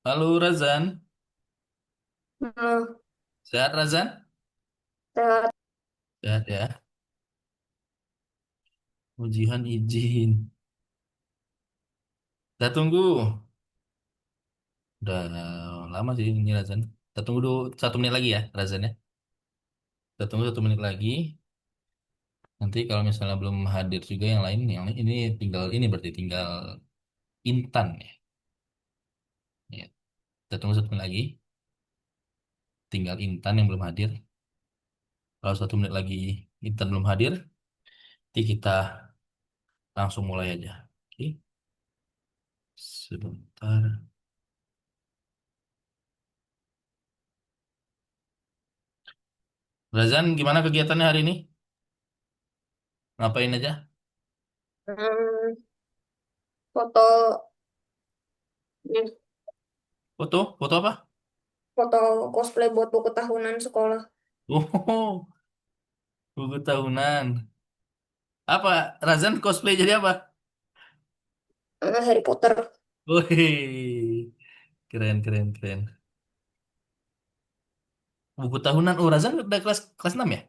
Halo Razan, Nah, sehat Razan? sehat. Sehat ya. Ujian izin. Kita tunggu. Udah lama sih ini Razan. Kita tunggu dulu 1 menit lagi ya Razan ya. Kita tunggu 1 menit lagi. Nanti kalau misalnya belum hadir juga yang lain ini tinggal ini berarti tinggal Intan ya. Ya. Kita tunggu 1 menit lagi. Tinggal Intan yang belum hadir. Kalau 1 menit lagi Intan belum hadir, nanti kita langsung mulai aja. Oke, sebentar. Razan, gimana kegiatannya hari ini? Ngapain aja? Hmm, foto ini Foto? Foto apa? foto cosplay buat buku tahunan sekolah. Oh, buku tahunan. Apa? Razan cosplay jadi apa? Harry Potter. Wih, keren, keren, keren. Buku tahunan. Oh, Razan udah kelas kelas 6 ya?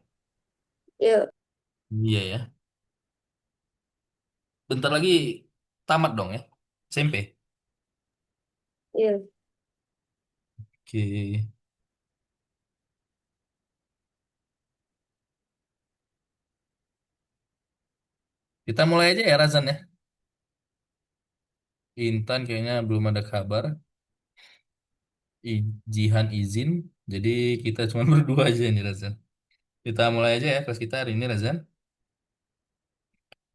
Ya, Iya ya. Bentar lagi tamat dong ya. SMP. ya. Oke. Kita mulai aja ya Razan ya. Intan kayaknya belum ada kabar. Jihan izin. Jadi kita cuma berdua aja nih Razan. Kita mulai aja ya kelas kita hari ini Razan.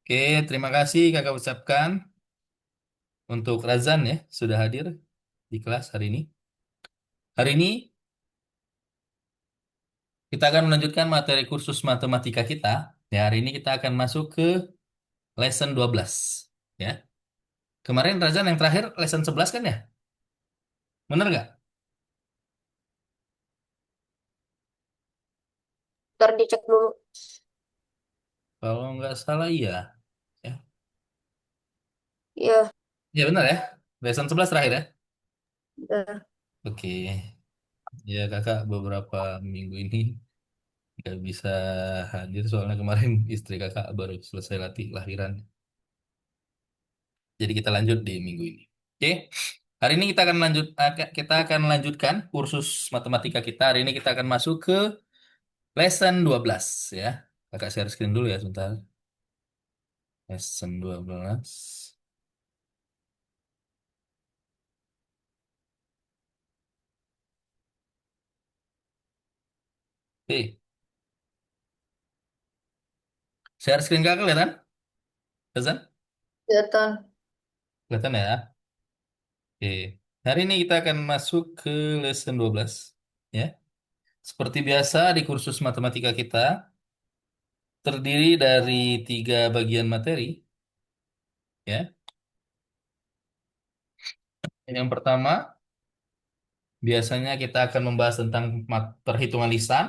Oke, terima kasih kakak ucapkan untuk Razan ya sudah hadir di kelas hari ini. Hari ini kita akan melanjutkan materi kursus matematika kita. Ya, hari ini kita akan masuk ke lesson 12. Ya. Kemarin Razan yang terakhir lesson 11 kan ya? Bener nggak? Ntar dicek dulu. Kalau nggak salah iya. Ya, Ya, ya benar ya. Lesson 11 terakhir ya. ya, Oke. Ya kakak beberapa minggu ini nggak bisa hadir soalnya kemarin istri kakak baru selesai latih lahiran. Jadi kita lanjut di minggu ini. Oke. Hari ini kita akan lanjutkan kursus matematika kita. Hari ini kita akan masuk ke lesson 12 ya. Kakak share screen dulu ya sebentar. Lesson 12. Oke, share screen kakak kelihatan? Kelihatan? kelihatan. Kelihatan ya? Oke. Hari ini kita akan masuk ke lesson 12 ya. Seperti biasa di kursus matematika kita terdiri dari 3 bagian materi ya. Yang pertama, biasanya kita akan membahas tentang perhitungan lisan.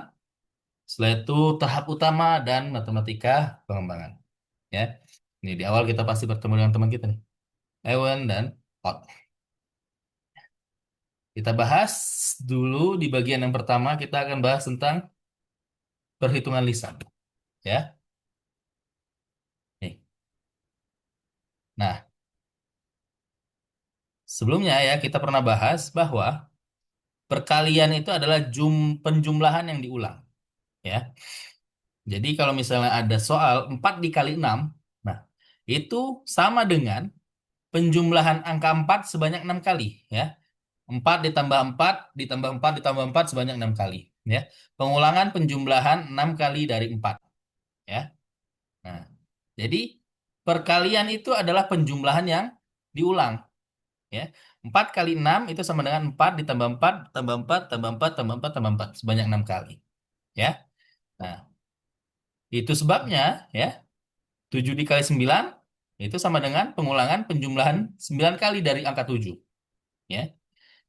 Setelah itu tahap utama dan matematika pengembangan. Ya, ini di awal kita pasti bertemu dengan teman kita nih, Ewan dan Ot. Kita bahas dulu di bagian yang pertama kita akan bahas tentang perhitungan lisan. Ya, nih. Nah, sebelumnya ya kita pernah bahas bahwa perkalian itu adalah penjumlahan yang diulang. Ya, jadi kalau misalnya ada soal 4 dikali 6, nah itu sama dengan penjumlahan angka 4 sebanyak 6 kali. Ya, 4 ditambah 4 ditambah 4 ditambah 4 sebanyak 6 kali. Ya, pengulangan penjumlahan 6 kali dari 4. Ya, nah, jadi perkalian itu adalah penjumlahan yang diulang. Ya, 4 kali 6 itu sama dengan 4 ditambah 4 tambah 4 tambah 4 tambah 4 tambah 4 sebanyak 6 kali. Ya, nah itu sebabnya ya 7 dikali 9 itu sama dengan pengulangan penjumlahan 9 kali dari angka 7. Ya,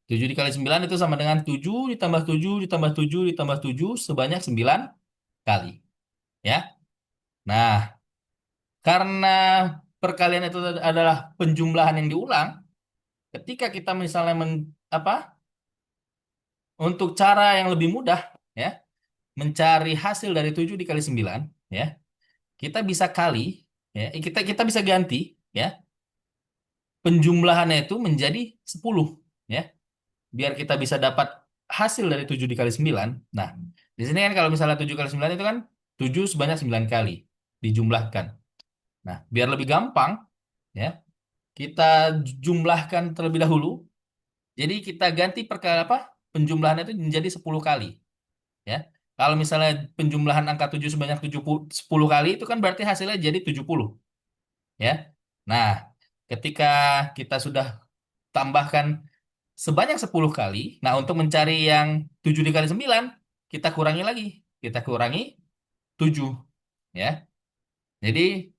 7 dikali 9 itu sama dengan 7 ditambah 7 ditambah 7 ditambah 7 sebanyak 9 kali. Ya, nah karena perkalian itu adalah penjumlahan yang diulang, ketika kita misalnya apa? Untuk cara yang lebih mudah ya, mencari hasil dari 7 dikali 9 ya, kita bisa kali ya, kita kita bisa ganti ya penjumlahannya itu menjadi 10 ya, biar kita bisa dapat hasil dari 7 dikali 9. Nah, di sini kan kalau misalnya 7 kali 9 itu kan 7 sebanyak 9 kali dijumlahkan. Nah, biar lebih gampang ya, kita jumlahkan terlebih dahulu. Jadi kita ganti perkara apa? Penjumlahannya itu menjadi 10 kali ya. Kalau misalnya penjumlahan angka 7 sebanyak 10 kali itu kan berarti hasilnya jadi 70 ya. Nah, ketika kita sudah tambahkan sebanyak 10 kali, nah untuk mencari yang 7 dikali 9 kita kurangi lagi. Kita kurangi 7 ya. Jadi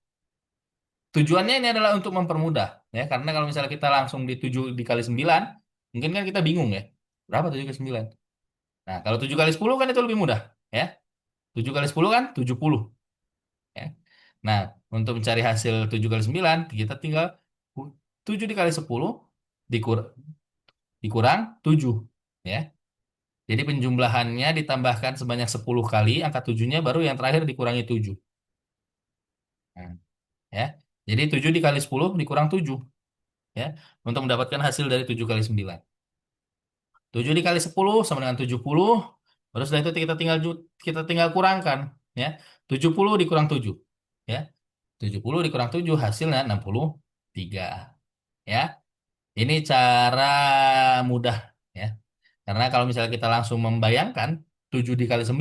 tujuannya ini adalah untuk mempermudah ya, karena kalau misalnya kita langsung di 7 dikali 9 mungkin kan kita bingung ya. Berapa 7 kali 9? Nah, kalau 7 kali 10 kan itu lebih mudah ya. 7 kali 10 kan 70 ya. Nah, untuk mencari hasil 7 kali 9 kita tinggal 7 dikali 10 dikur dikurang 7 ya. Jadi penjumlahannya ditambahkan sebanyak 10 kali, angka 7-nya baru yang terakhir dikurangi 7. Nah, ya. Jadi 7 dikali 10 dikurang 7 ya, untuk mendapatkan hasil dari 7 kali 9. 7 dikali 10 sama dengan 70. Baru setelah itu kita tinggal kurangkan ya. 70 dikurang 7 ya. 70 dikurang 7 hasilnya 63 ya. Ini cara mudah ya. Karena kalau misalnya kita langsung membayangkan 7 dikali 9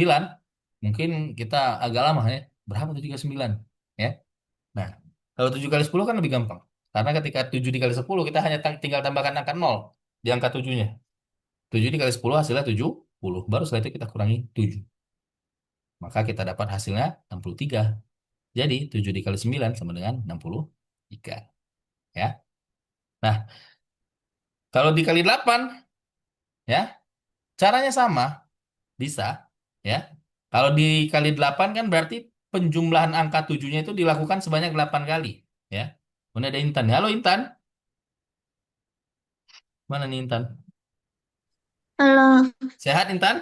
mungkin kita agak lama ya. Berapa 7 kali 9 ya. Nah, kalau 7 kali 10 kan lebih gampang. Karena ketika 7 dikali 10 kita hanya tinggal tambahkan angka 0 di angka 7-nya. 7 dikali 10 hasilnya 70. Baru setelah itu kita kurangi 7. Maka kita dapat hasilnya 63. Jadi 7 dikali 9 sama dengan 63. Ya. Nah, kalau dikali 8 ya, caranya sama. Bisa. Ya. Kalau dikali 8 kan berarti penjumlahan angka 7-nya itu dilakukan sebanyak 8 kali. Ya. Kemudian ada Intan. Halo Intan. Mana nih Intan? Halo, Sehat Intan?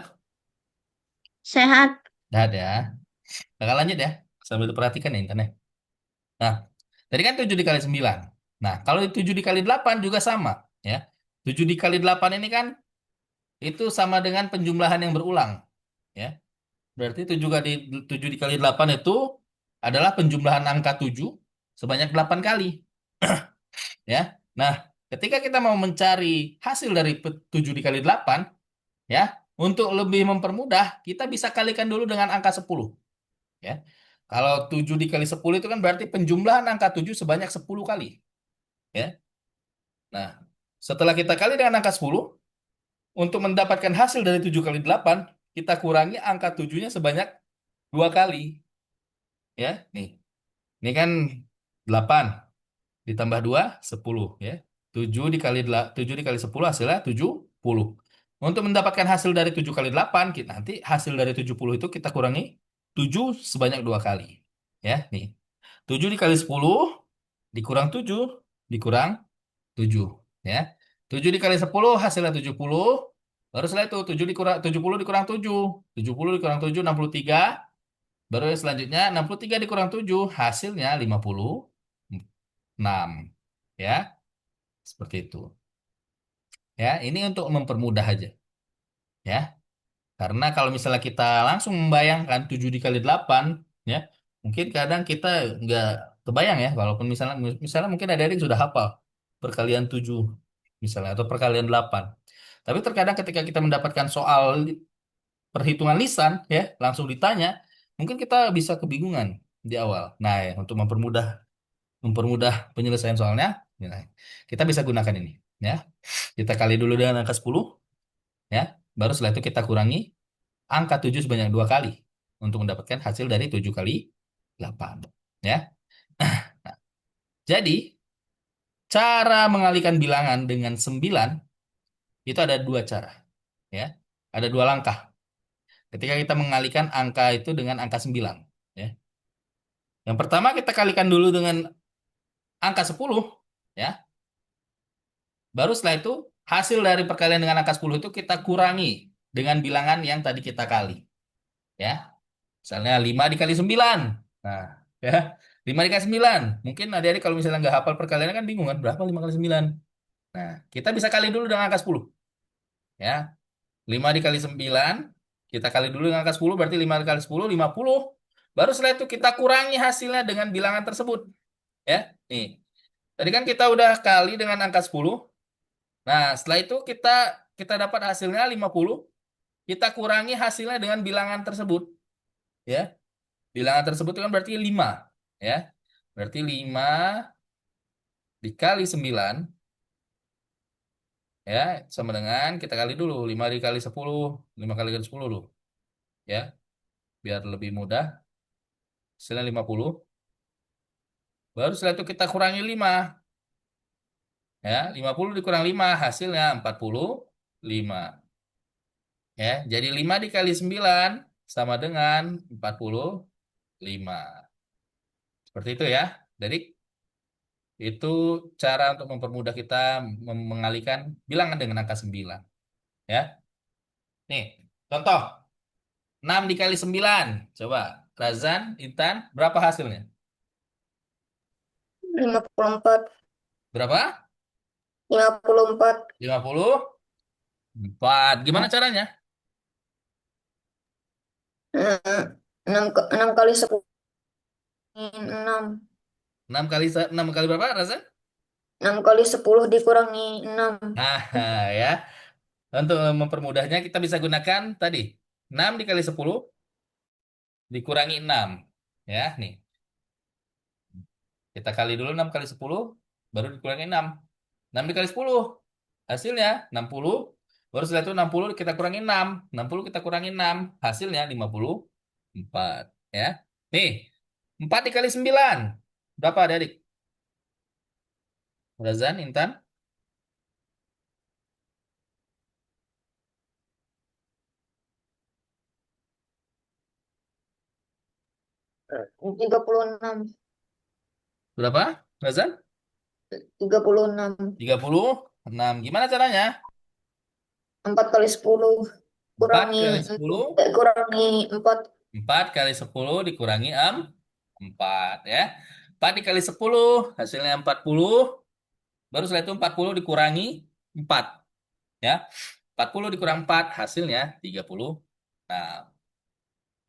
sehat. Sehat ya. Kakak lanjut ya. Sambil diperhatikan ya Intan ya. Nah, tadi kan 7 dikali 9. Nah, kalau 7 dikali 8 juga sama. Ya. 7 dikali 8 ini kan itu sama dengan penjumlahan yang berulang. Ya. Berarti 7 dikali 8 itu adalah penjumlahan angka 7 sebanyak 8 kali. Ya. Nah, ketika kita mau mencari hasil dari 7 dikali 8, ya, untuk lebih mempermudah, kita bisa kalikan dulu dengan angka 10. Ya. Kalau 7 dikali 10 itu kan berarti penjumlahan angka 7 sebanyak 10 kali. Ya. Nah, setelah kita kali dengan angka 10, untuk mendapatkan hasil dari 7 kali 8, kita kurangi angka 7-nya sebanyak 2 kali. Ya, nih. Ini kan 8 ditambah 2 10 ya. 7 dikali 10 hasilnya 70. Untuk mendapatkan hasil dari 7 kali 8, nanti hasil dari 70 itu kita kurangi 7 sebanyak 2 kali. Ya, nih. 7 dikali 10 dikurang 7 dikurang 7 ya. 7 dikali 10 hasilnya 70. Baru setelah itu 70 dikurang 7. 70 dikurang 7 63. Baru yang selanjutnya 63 dikurang 7 hasilnya 56. Ya, seperti itu. Ya, ini untuk mempermudah aja. Ya, karena kalau misalnya kita langsung membayangkan 7 dikali 8, ya, mungkin kadang kita nggak kebayang ya, walaupun misalnya mungkin ada yang sudah hafal perkalian 7 misalnya atau perkalian 8. Tapi terkadang ketika kita mendapatkan soal perhitungan lisan ya, langsung ditanya, mungkin kita bisa kebingungan di awal. Nah, ya, untuk mempermudah mempermudah penyelesaian soalnya, ya, kita bisa gunakan ini ya. Kita kali dulu dengan angka 10 ya. Baru setelah itu kita kurangi angka 7 sebanyak 2 kali untuk mendapatkan hasil dari 7 kali 8 ya. Nah, jadi cara mengalihkan bilangan dengan 9 itu ada dua cara ya. Ada dua langkah ketika kita mengalihkan angka itu dengan angka 9 ya. Yang pertama kita kalikan dulu dengan angka 10 ya. Baru setelah itu hasil dari perkalian dengan angka 10 itu kita kurangi dengan bilangan yang tadi kita kali. Ya, misalnya 5 dikali 9. Nah, ya, 5 dikali 9. Mungkin adik-adik kalau misalnya nggak hafal perkaliannya kan bingung kan, berapa 5 kali 9. Nah, kita bisa kali dulu dengan angka 10. Ya, 5 dikali 9, kita kali dulu dengan angka 10, berarti 5 dikali 10, 50. Baru setelah itu kita kurangi hasilnya dengan bilangan tersebut. Ya, nih. Tadi kan kita udah kali dengan angka 10. Nah, setelah itu kita kita dapat hasilnya 50. Kita kurangi hasilnya dengan bilangan tersebut. Ya, bilangan tersebut kan berarti 5. Ya, berarti 5 dikali 9, ya, sama dengan kita kali dulu. 5 dikali 10. 5 kali 10 dulu. Ya, biar lebih mudah. Hasilnya 50. Baru setelah itu kita kurangi 5. Ya, 50 dikurang 5 hasilnya 45. Ya, jadi 5 dikali 9 sama dengan 45. Seperti itu ya. Jadi itu cara untuk mempermudah kita mengalihkan bilangan dengan angka 9. Ya. Nih, contoh 6 dikali 9. Coba, Razan, Intan, berapa hasilnya? 54. Berapa? 54. 54. Gimana caranya? 6 kali 10. 6. 6 kali 6 kali berapa, Razan? 6 kali 10 dikurangi 6. Nah, ya. Untuk mempermudahnya kita bisa gunakan tadi 6 dikali 10 dikurangi 6. Ya, nih. Kita kali dulu 6 kali 10 baru dikurangi 6. 6 dikali 10 hasilnya 60. Baru setelah itu 60 kita kurangi 6. 60 kita kurangi 6 hasilnya 54. Ya. Nih, 4 dikali 9. Berapa adik? Razan, Intan? 36. Berapa? Razan? 36. 36. Gimana caranya? 4 kali 10 4 kurangi kali 10. kurangi 4. 4 kali 10 dikurangi 4 ya. 4 dikali 10 hasilnya 40. Baru setelah itu 40 dikurangi 4 ya. 40 dikurang 4 hasilnya 30. Nah,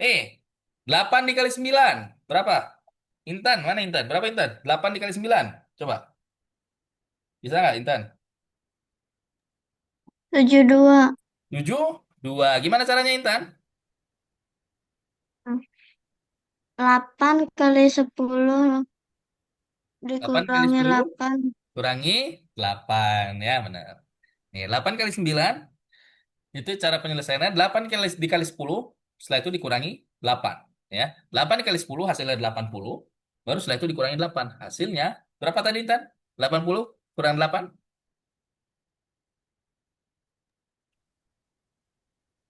8 dikali 9 berapa? Intan, mana Intan? Berapa Intan? 8 dikali 9. Coba. Bisa nggak Intan? 72. 7, 2. Gimana caranya Intan? 8 kali 10 8 kali dikurangi 10 8. kurangi 8 ya benar. Nih, 8 kali 9 itu cara penyelesaiannya 8 kali dikali 10, setelah itu dikurangi 8 ya. 8 dikali 10 hasilnya 80. Baru setelah itu dikurangi 8. Hasilnya berapa tadi Intan? 80 kurang 8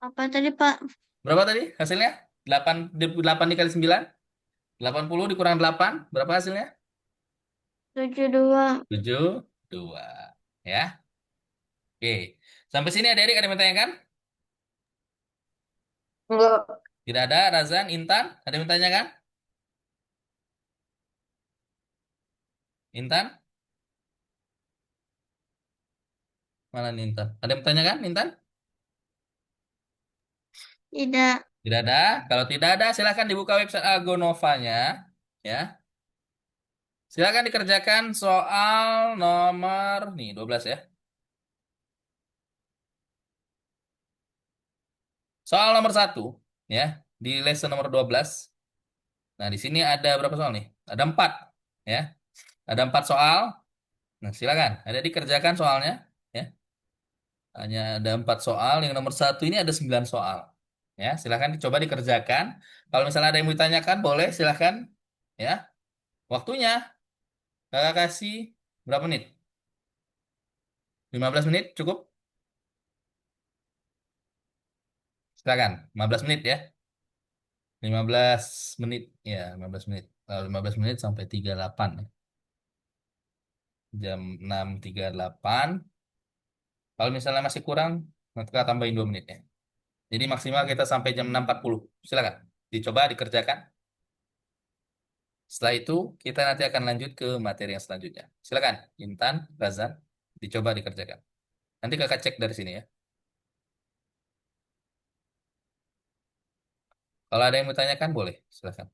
Apa tadi, Pak? berapa tadi hasilnya? 8 8 dikali 9, 80 dikurang 8 berapa hasilnya? 72. 72 ya. Oke. Sampai sini adik-adik ada yang mau tanyakan? Enggak. Tidak ada. Razan, Intan, ada yang mau tanyakan? Intan? Mana nih Intan? Ada yang mau tanyakan Intan? Tidak. Tidak ada. Kalau tidak ada, silakan dibuka website Agonovanya. Ya. Silakan dikerjakan soal nomor nih 12 ya. Soal nomor 1 ya, di lesson nomor 12. Nah, di sini ada berapa soal nih? Ada 4 ya. Ada 4 soal. Nah, silakan. Ada dikerjakan soalnya ya. Hanya ada 4 soal. Yang nomor 1 ini ada 9 soal. Ya, silakan dicoba dikerjakan. Kalau misalnya ada yang mau ditanyakan, boleh silakan ya. Waktunya kakak kasih berapa menit? 15 menit cukup? Silakan, 15 menit ya. 15 menit ya, 15 menit. 15 menit sampai 38 ya. Jam 6.38 Kalau misalnya masih kurang, nanti kita tambahin 2 menit ya. Jadi maksimal kita sampai jam 6.40. Silakan. Dicoba dikerjakan. Setelah itu, kita nanti akan lanjut ke materi yang selanjutnya. Silakan, Intan, Razan, dicoba dikerjakan. Nanti kakak cek dari sini ya. Kalau ada yang mau tanyakan, boleh. Silakan.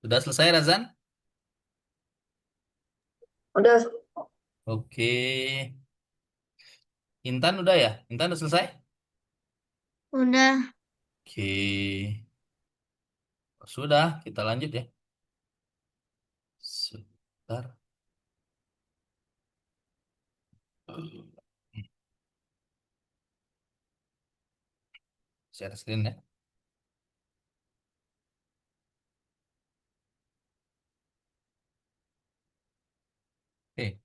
Sudah selesai, Razan? Udah. Oke. Intan udah ya? Intan udah selesai? Udah. Oke. Sudah, kita lanjut ya. Sebentar. Share screen ya. Oke.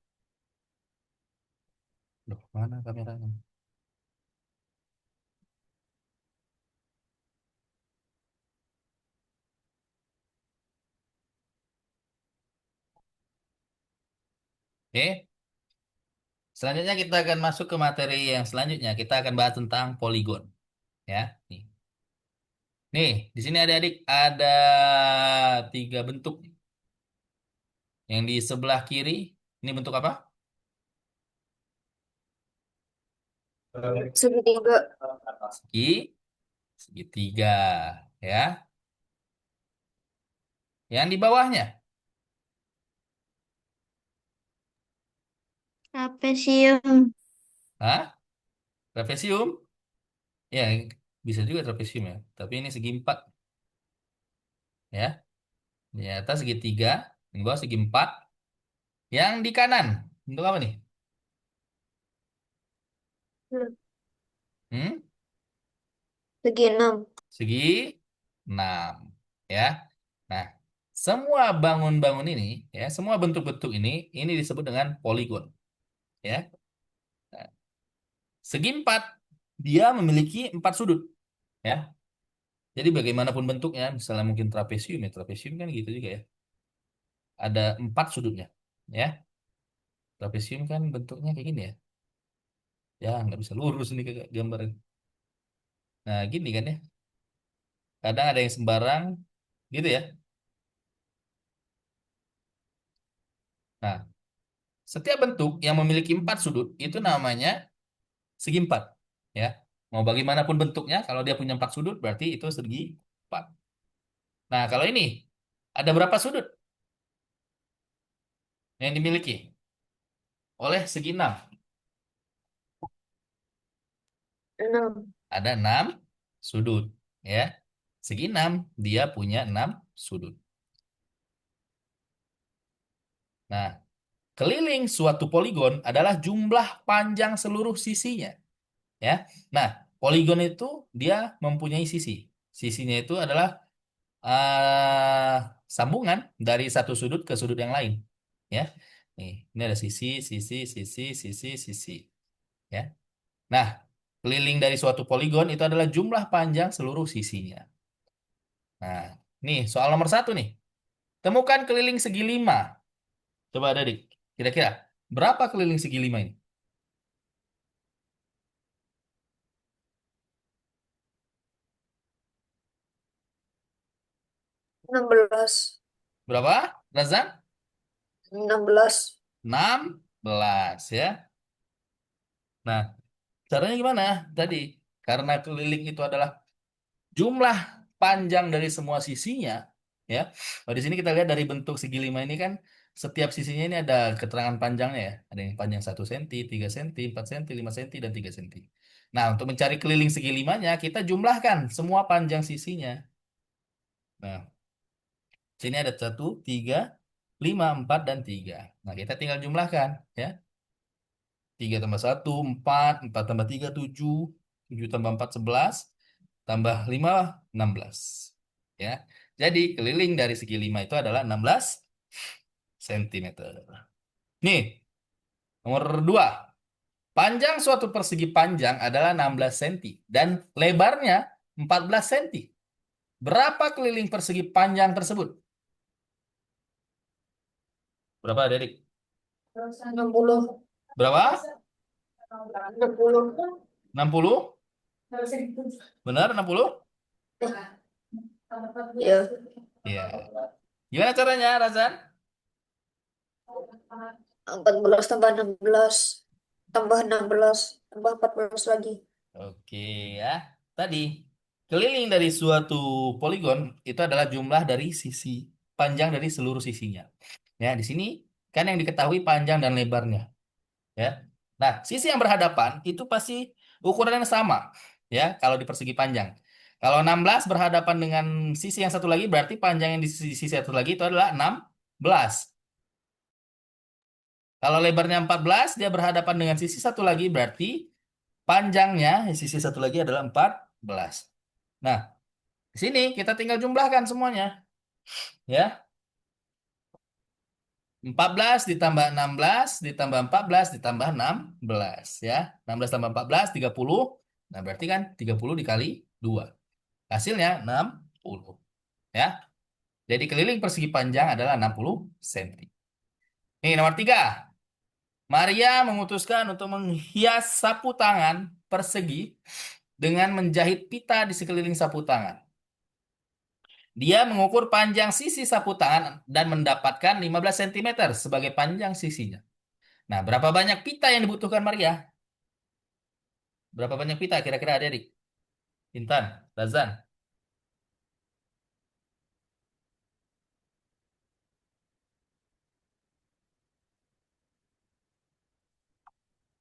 Loh, mana kameranya? Oke. Selanjutnya kita akan masuk ke materi yang selanjutnya. Kita akan bahas tentang poligon. Ya. Nih. Nih, di sini adik-adik ada tiga bentuk. Yang di sebelah kiri, ini bentuk apa? Segitiga. Segi, segitiga. Ya. Yang di bawahnya. Trapesium. Hah? Trapesium? Ya, bisa juga trapesium ya. Tapi ini segi empat. Ya. Di atas segitiga. Di bawah segi empat. Yang di kanan. Bentuk apa nih? Hmm? Segi enam. Segi 6. Ya. Nah, semua bangun-bangun ini, ya, semua bentuk-bentuk ini disebut dengan poligon. Ya. Nah, segi 4, dia memiliki 4 sudut. Ya. Jadi bagaimanapun bentuknya, misalnya mungkin trapesium, ya trapesium kan gitu juga ya. Ada 4 sudutnya. Ya. Trapesium kan bentuknya kayak gini ya. Ya, nggak bisa lurus ini ke gambaran. Nah, gini kan ya. Kadang ada yang sembarang, gitu ya. Nah, setiap bentuk yang memiliki 4 sudut, itu namanya segi 4. Ya. Mau bagaimanapun bentuknya, kalau dia punya 4 sudut, berarti itu segi 4. Nah, kalau ini, ada berapa sudut yang dimiliki oleh segi 6? Enam. Ada 6 sudut. Ya. Segi 6, dia punya 6 sudut. Nah, keliling suatu poligon adalah jumlah panjang seluruh sisinya. Ya. Nah, poligon itu dia mempunyai sisi. Sisinya itu adalah eh, sambungan dari satu sudut ke sudut yang lain. Ya. Nih, ini ada sisi, sisi, sisi, sisi, sisi. Ya. Nah, keliling dari suatu poligon itu adalah jumlah panjang seluruh sisinya. Nah, nih soal nomor satu nih. Temukan keliling segi 5. Coba adik, kira-kira berapa keliling segi 5 ini? 16. Berapa, Razan? 16. 16 ya. Nah, caranya gimana? Tadi, karena keliling itu adalah jumlah panjang dari semua sisinya, ya. Oh, di sini kita lihat dari bentuk segi 5 ini kan setiap sisinya ini ada keterangan panjangnya ya. Ada yang panjang 1 cm, 3 cm, 4 cm, 5 cm, dan 3 cm. Nah, untuk mencari keliling segi limanya, kita jumlahkan semua panjang sisinya. Nah, sini ada 1, 3, 5, 4, dan 3. Nah, kita tinggal jumlahkan, ya. 3 tambah 1, 4, 4 tambah 3, 7, 7 tambah 4, 11, tambah 5, 16. Ya. Jadi keliling dari segi 5 itu adalah 16 cm. Nih, nomor 2. Panjang suatu persegi panjang adalah 16 cm dan lebarnya 14 cm. Berapa keliling persegi panjang tersebut? Berapa, Dedik? 60. Berapa? 60. 60? Benar 60? Ya. Iya. Gimana caranya, Razan? 14 tambah 16. Tambah 16. Tambah 14 lagi. Oke ya. Tadi keliling dari suatu poligon itu adalah jumlah dari sisi panjang dari seluruh sisinya. Ya, di sini kan yang diketahui panjang dan lebarnya, ya. Nah, sisi yang berhadapan itu pasti ukurannya sama, ya, kalau di persegi panjang. Kalau 16 berhadapan dengan sisi yang satu lagi, berarti panjang yang di sisi satu lagi itu adalah 16. Kalau lebarnya 14, dia berhadapan dengan sisi satu lagi, berarti panjangnya sisi satu lagi adalah 14. Nah, di sini kita tinggal jumlahkan semuanya, ya. 14 ditambah 16 ditambah 14 ditambah 16, ya. 16 tambah 14, 30. Nah, berarti kan 30 dikali 2. Hasilnya 60, ya. Jadi keliling persegi panjang adalah 60 cm. Nih, nomor 3. Maria memutuskan untuk menghias sapu tangan persegi dengan menjahit pita di sekeliling sapu tangan. Dia mengukur panjang sisi sapu tangan dan mendapatkan 15 cm sebagai panjang sisinya. Nah, berapa banyak pita yang dibutuhkan Maria? Berapa banyak pita kira-kira adik-adik? Intan, Razan,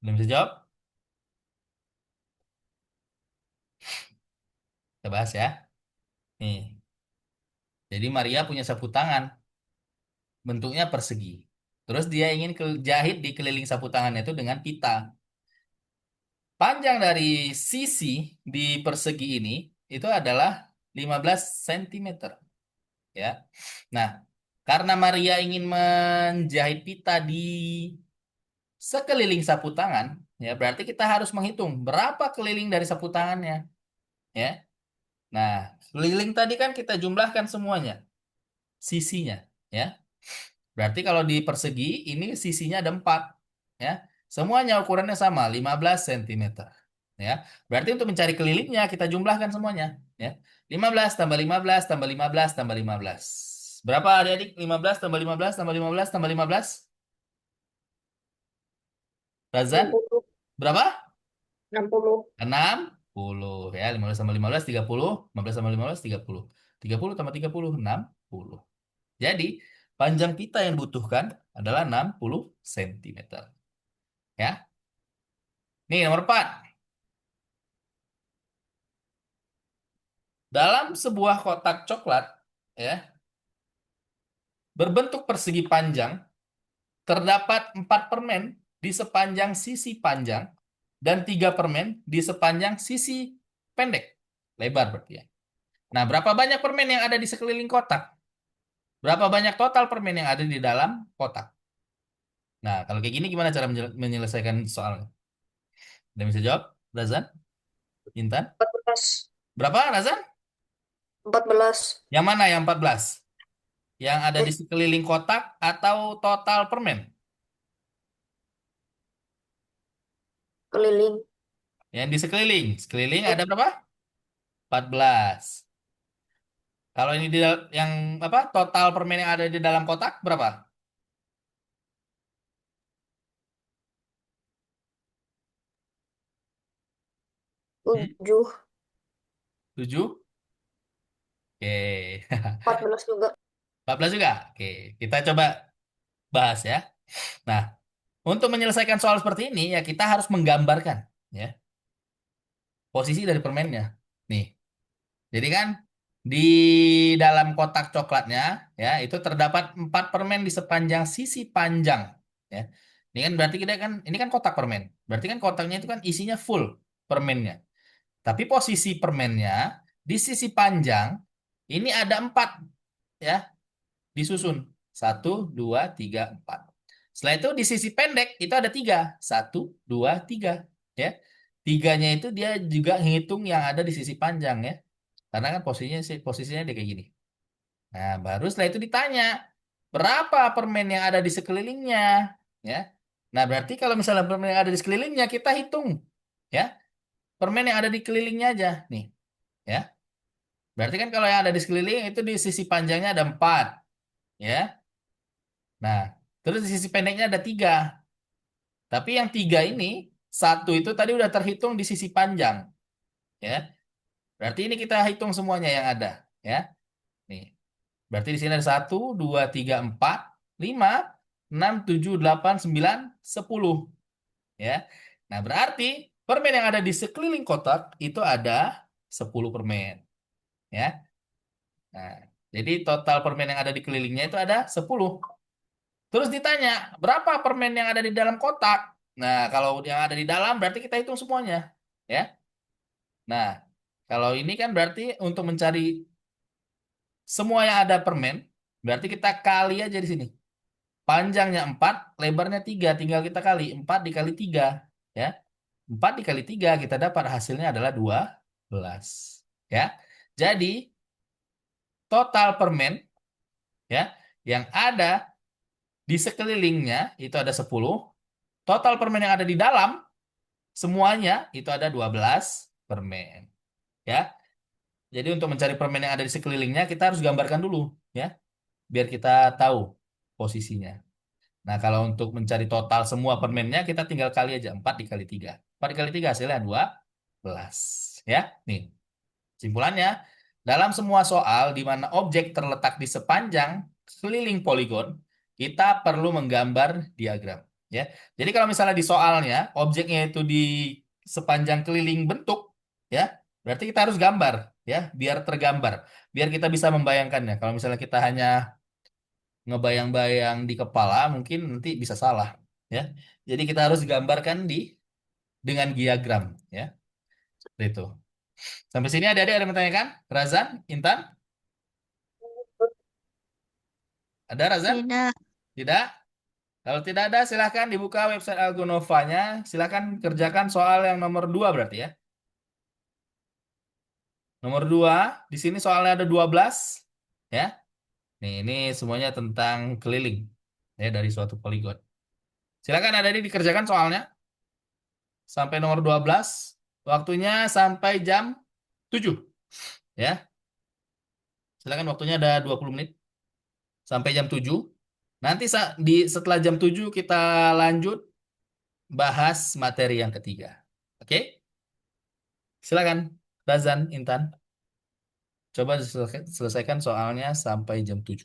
belum bisa jawab? Kita bahas ya. Nih, jadi Maria punya sapu tangan, bentuknya persegi. Terus dia ingin jahit di keliling sapu tangan itu dengan pita. Panjang dari sisi di persegi ini itu adalah 15 cm, ya. Nah, karena Maria ingin menjahit pita di sekeliling sapu tangan, ya, berarti kita harus menghitung berapa keliling dari sapu tangannya, ya. Nah, keliling tadi kan kita jumlahkan semuanya, sisinya, ya. Berarti kalau di persegi ini sisinya ada 4, ya. Semuanya ukurannya sama, 15 cm. Ya. Berarti untuk mencari kelilingnya kita jumlahkan semuanya, ya. 15 tambah 15 tambah 15 tambah 15. Berapa adik-adik? 15 tambah 15 tambah 15 tambah 15. Razan? 60. Berapa? 60. 60, ya. 15 tambah 15 30, 15 tambah 15 30. 30 tambah 30 60. Jadi, panjang pita yang dibutuhkan adalah 60 cm. Ya. Nih, nomor 4. Dalam sebuah kotak coklat, ya, berbentuk persegi panjang, terdapat 4 permen di sepanjang sisi panjang dan 3 permen di sepanjang sisi pendek. Lebar berarti ya. Nah, berapa banyak permen yang ada di sekeliling kotak? Berapa banyak total permen yang ada di dalam kotak? Nah, kalau kayak gini gimana cara menyelesaikan soalnya? Udah bisa jawab? Razan? Intan? 14. Berapa, Razan? 14. Yang mana yang 14? Yang ada di sekeliling kotak atau total permen? Keliling. Yang di sekeliling. Sekeliling ada berapa? 14. Kalau ini yang apa? Total permen yang ada di dalam kotak berapa? 7. 7? Oke. 14 juga. 14 juga? Oke. Kita coba bahas ya. Nah, untuk menyelesaikan soal seperti ini ya kita harus menggambarkan, ya, posisi dari permennya. Nih. Jadi kan di dalam kotak coklatnya, ya, itu terdapat 4 permen di sepanjang sisi panjang, ya. Ini kan berarti kita kan ini kan kotak permen. Berarti kan kotaknya itu kan isinya full permennya. Tapi posisi permennya di sisi panjang ini ada 4, ya, disusun. 1, 2, 3, 4. Setelah itu di sisi pendek itu ada 3. 1, 2, 3, ya. Tiganya itu dia juga ngitung yang ada di sisi panjang, ya. Karena kan posisinya dia kayak gini. Nah, baru setelah itu ditanya berapa permen yang ada di sekelilingnya, ya. Nah, berarti kalau misalnya permen yang ada di sekelilingnya kita hitung, ya. Permen yang ada di kelilingnya aja nih, ya. Berarti kan kalau yang ada di sekeliling itu di sisi panjangnya ada 4, ya. Nah, terus di sisi pendeknya ada 3. Tapi yang 3 ini, satu itu tadi udah terhitung di sisi panjang, ya. Berarti ini kita hitung semuanya yang ada, ya. Nih. Berarti di sini ada 1, 2, 3, 4, 5. 6, 7, 8, 9, 10. Ya. Nah, berarti permen yang ada di sekeliling kotak itu ada 10 permen. Ya. Nah, jadi total permen yang ada di kelilingnya itu ada 10. Terus ditanya, berapa permen yang ada di dalam kotak? Nah, kalau yang ada di dalam berarti kita hitung semuanya. Ya. Nah, kalau ini kan berarti untuk mencari semua yang ada permen, berarti kita kali aja di sini. Panjangnya 4, lebarnya 3, tinggal kita kali. 4 dikali 3. Ya. 4 dikali 3 kita dapat hasilnya adalah 12. Ya. Jadi, total permen ya yang ada di sekelilingnya itu ada 10. Total permen yang ada di dalam semuanya itu ada 12 permen. Ya. Jadi untuk mencari permen yang ada di sekelilingnya kita harus gambarkan dulu ya, biar kita tahu posisinya. Nah, kalau untuk mencari total semua permennya kita tinggal kali aja 4 dikali 3. 4 dikali 3 hasilnya 12. Ya, nih. Simpulannya, dalam semua soal di mana objek terletak di sepanjang keliling poligon, kita perlu menggambar diagram. Ya, jadi kalau misalnya di soalnya objeknya itu di sepanjang keliling bentuk, ya, berarti kita harus gambar, ya, biar tergambar, biar kita bisa membayangkannya. Kalau misalnya kita hanya ngebayang-bayang di kepala, mungkin nanti bisa salah, ya. Jadi kita harus gambarkan dengan diagram, ya. Seperti itu. Sampai sini adik-adik ada yang bertanyakan? Razan, Intan, ada Razan? Tidak. Tidak? Kalau tidak ada, silahkan dibuka website Algonovanya. Silahkan kerjakan soal yang nomor 2 berarti ya. Nomor 2, di sini soalnya ada 12. Ya. Nih, ini semuanya tentang keliling. Ya, dari suatu poligon. Silahkan adik-adik dikerjakan soalnya. Sampai nomor 12. Waktunya sampai jam 7. Ya. Silakan waktunya ada 20 menit. Sampai jam 7. Nanti setelah jam 7 kita lanjut bahas materi yang ketiga. Oke? Silakan, Razan, Intan. Coba selesaikan soalnya sampai jam 7.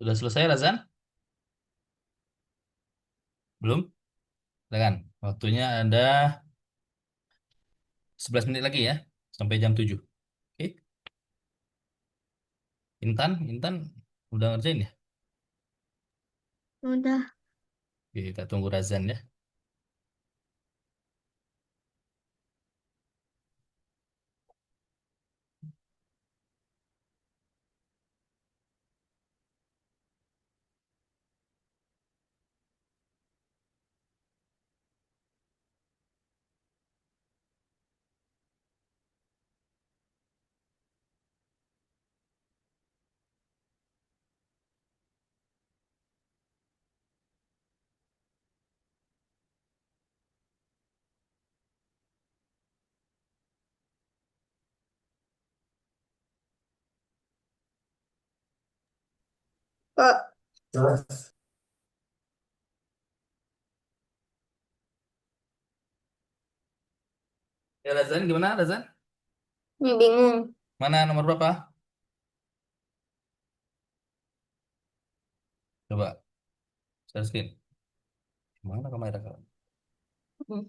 Sudah selesai, Razan? Belum? Silakan. Waktunya ada 11 menit lagi ya. Sampai jam 7. Oke. Intan udah ngerjain ya? Udah. Oke, kita tunggu Razan ya. Kak, Ya Razan, gimana Razan? ini bingung. Mana nomor berapa? Coba, share screen. Mana kamera kamu? Hmm.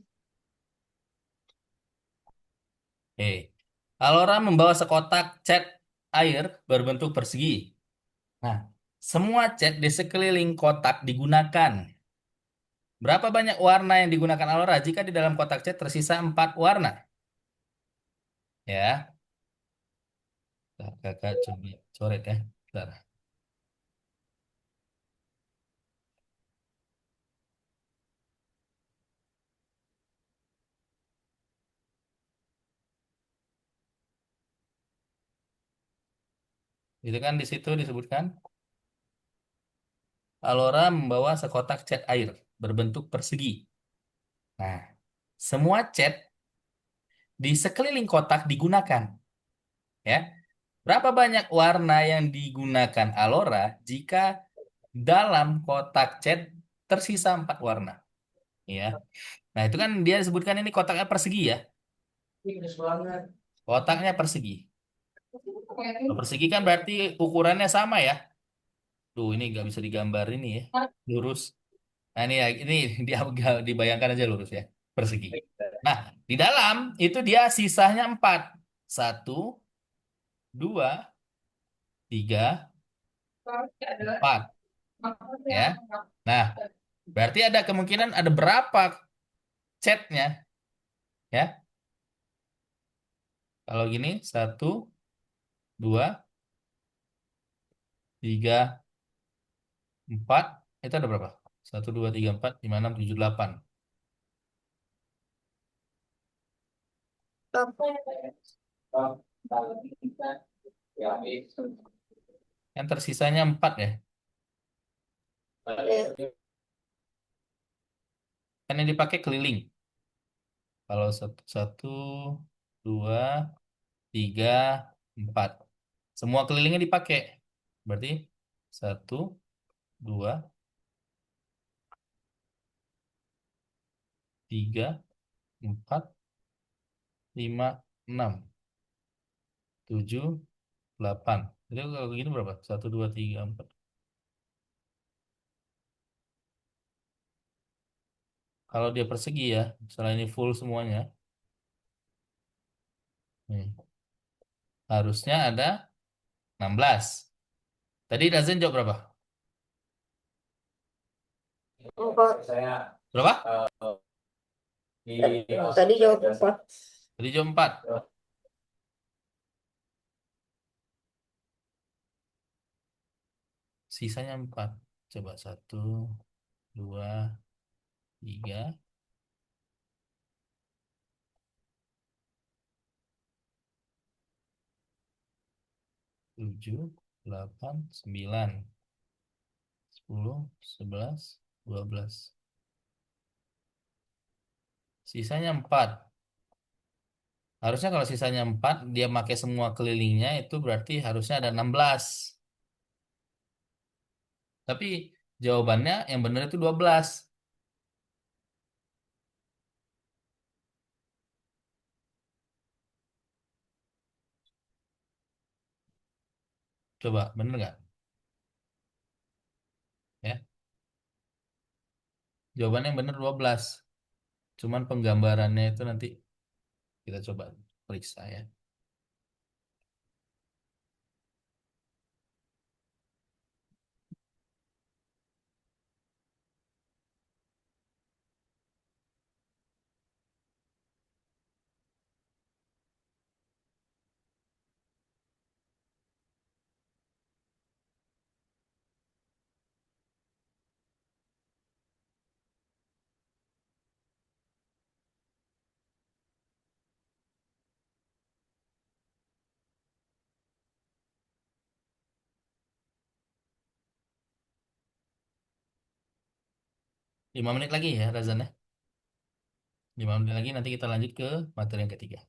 Oke. Alora membawa sekotak cat air berbentuk persegi. Nah, semua cat di sekeliling kotak digunakan. Berapa banyak warna yang digunakan Alora jika di dalam kotak cat tersisa 4 warna? Ya, kakak coba coret ya. Bentar. Itu kan di situ disebutkan Alora membawa sekotak cat air berbentuk persegi. Nah, semua cat di sekeliling kotak digunakan. Ya, berapa banyak warna yang digunakan Alora jika dalam kotak cat tersisa 4 warna? Ya, nah itu kan dia sebutkan ini kotaknya persegi ya. Kotaknya persegi. Kalau persegi kan berarti ukurannya sama ya. Tuh, ini nggak bisa digambar ini ya. Lurus. Nah, ini ya, ini dia dibayangkan aja lurus ya. Persegi. Nah, di dalam itu dia sisanya 4. Satu, dua, tiga, empat. Ya. Nah, berarti ada kemungkinan ada berapa catnya? Ya. Kalau gini, satu, dua, tiga, empat. Itu ada berapa? Satu, dua, tiga, empat, lima, enam, tujuh, delapan. Yang tersisanya empat ya. Ya. Kan yang dipakai keliling. Kalau satu, satu, dua, tiga, empat. Semua kelilingnya dipakai. Berarti satu, dua, tiga, empat, lima, enam, tujuh, delapan. Jadi kalau gini berapa? Satu, dua, tiga, empat. Kalau dia persegi ya, misalnya ini full semuanya, nih, harusnya ada 16. Tadi Dazen jawab berapa? Empat. Berapa? Tadi jawab empat. Tadi jawab 4. Sisanya 4. Coba satu, dua, tiga, tujuh, delapan, sembilan, 10, 11, 12. Sisanya 4. Harusnya kalau sisanya 4, dia pakai semua kelilingnya itu berarti harusnya ada 16. Tapi jawabannya yang benar itu 12. Coba, bener nggak? Jawabannya yang benar 12. Cuman penggambarannya itu nanti kita coba periksa ya. 5 menit lagi ya Razan ya. 5 menit lagi nanti kita lanjut ke materi yang ketiga.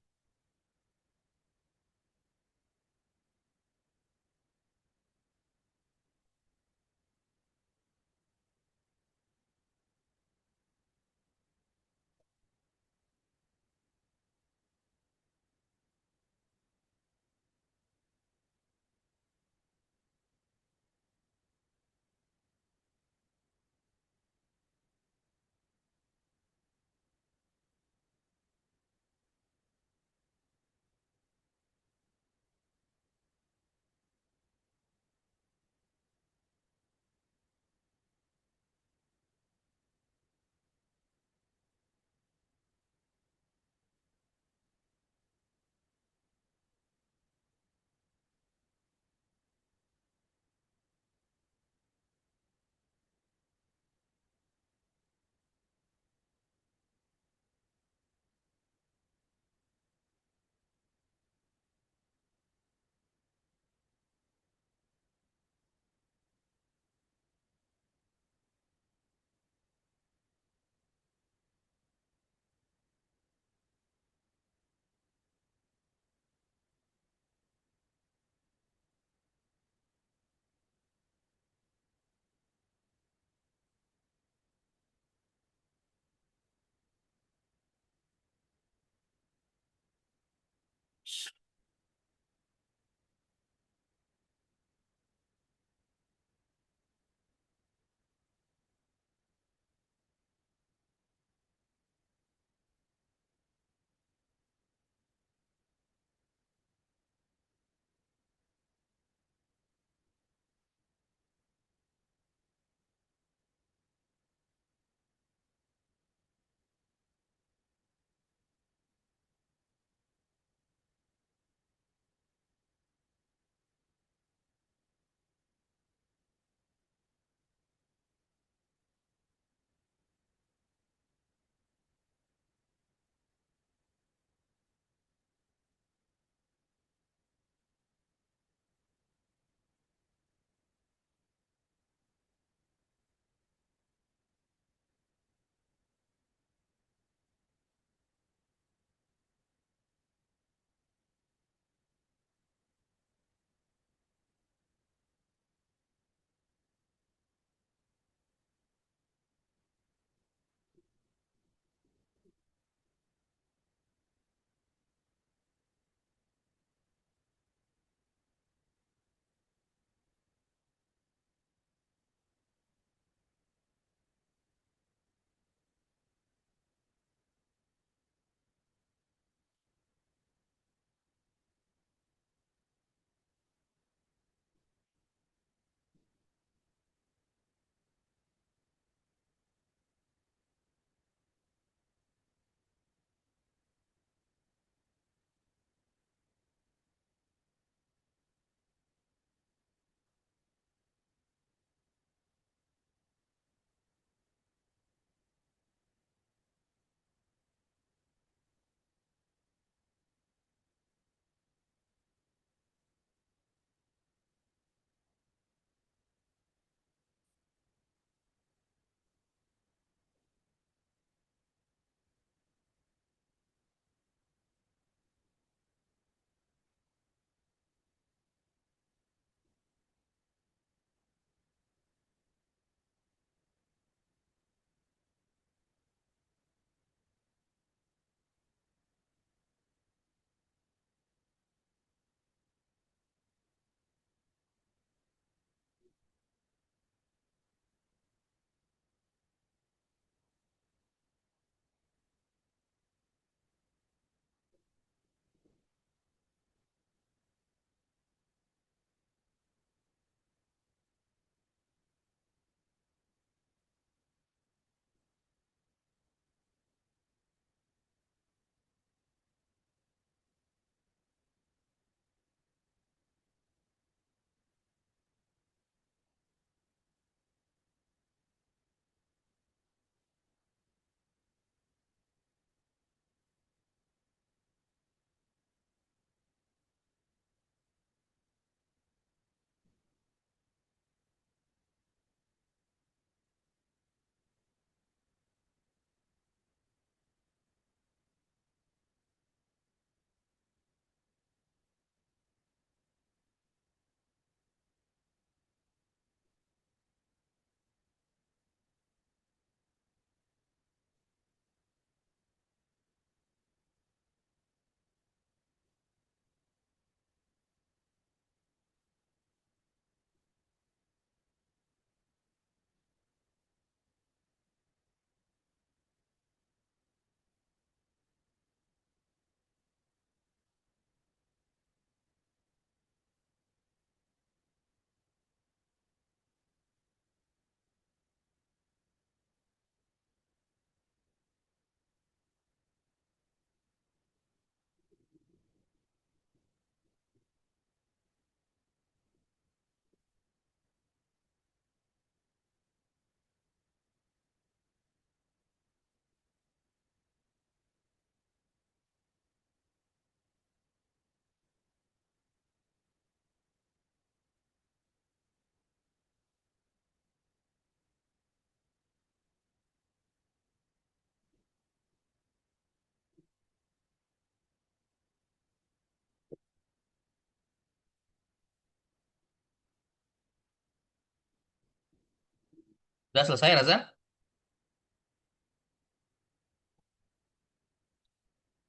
Udah selesai, Razan?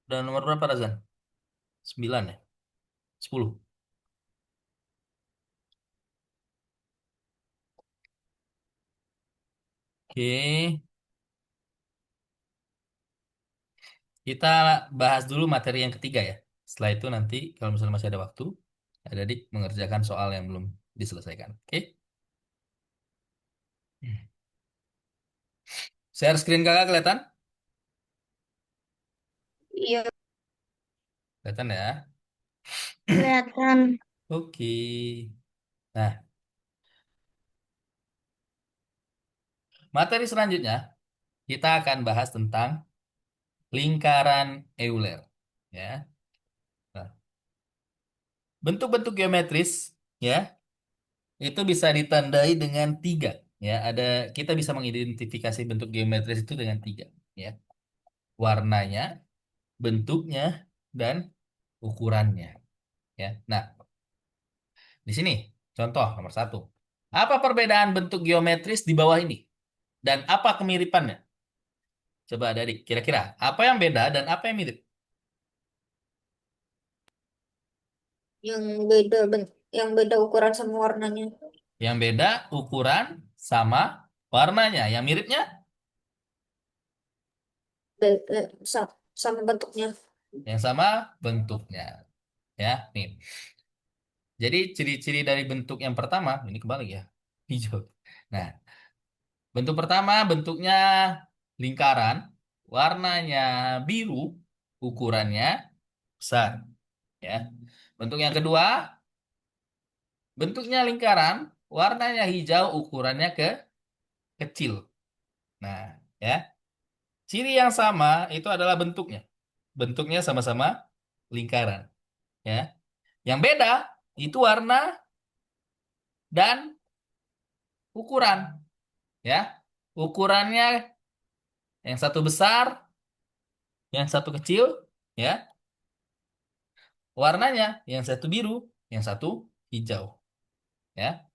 Udah nomor berapa, Razan? 9 ya? 10. Oke. Kita bahas dulu materi yang ketiga ya. Setelah itu nanti kalau misalnya masih ada waktu, adik mengerjakan soal yang belum diselesaikan. Oke? Share screen kakak kelihatan? Iya. Kelihatan ya? Kelihatan. Oke. Nah, materi selanjutnya kita akan bahas tentang lingkaran Euler. Ya. Nah, bentuk-bentuk geometris ya itu bisa ditandai dengan tiga. Ya, kita bisa mengidentifikasi bentuk geometris itu dengan tiga. Ya, warnanya, bentuknya, dan ukurannya. Ya. Nah, di sini contoh nomor satu. Apa perbedaan bentuk geometris di bawah ini? Dan apa kemiripannya? Coba adik, kira-kira apa yang beda dan apa yang mirip? Yang beda yang beda ukuran sama warnanya. Yang beda ukuran sama warnanya. Yang miripnya Sama bentuknya. yang sama bentuknya. Ya, nih. Jadi ciri-ciri dari bentuk yang pertama, ini kebalik ya, hijau. Nah, bentuk pertama bentuknya lingkaran, warnanya biru, ukurannya besar. Ya. Bentuk yang kedua, bentuknya lingkaran, warnanya hijau, ukurannya kecil. Nah, ya. Ciri yang sama itu adalah bentuknya. Bentuknya sama-sama lingkaran. Ya. Yang beda itu warna dan ukuran. Ya. Ukurannya yang satu besar, yang satu kecil, ya. Warnanya yang satu biru, yang satu hijau, ya.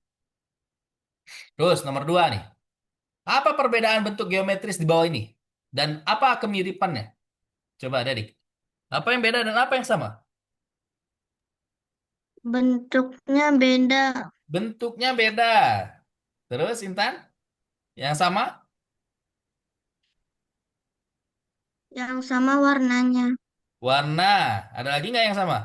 Terus nomor dua nih. Apa perbedaan bentuk geometris di bawah ini? Dan apa kemiripannya? Coba adik. Apa yang beda dan apa yang sama? Bentuknya beda. Bentuknya beda. Terus Intan, yang sama? Yang sama warnanya. Warna. Ada lagi nggak yang sama?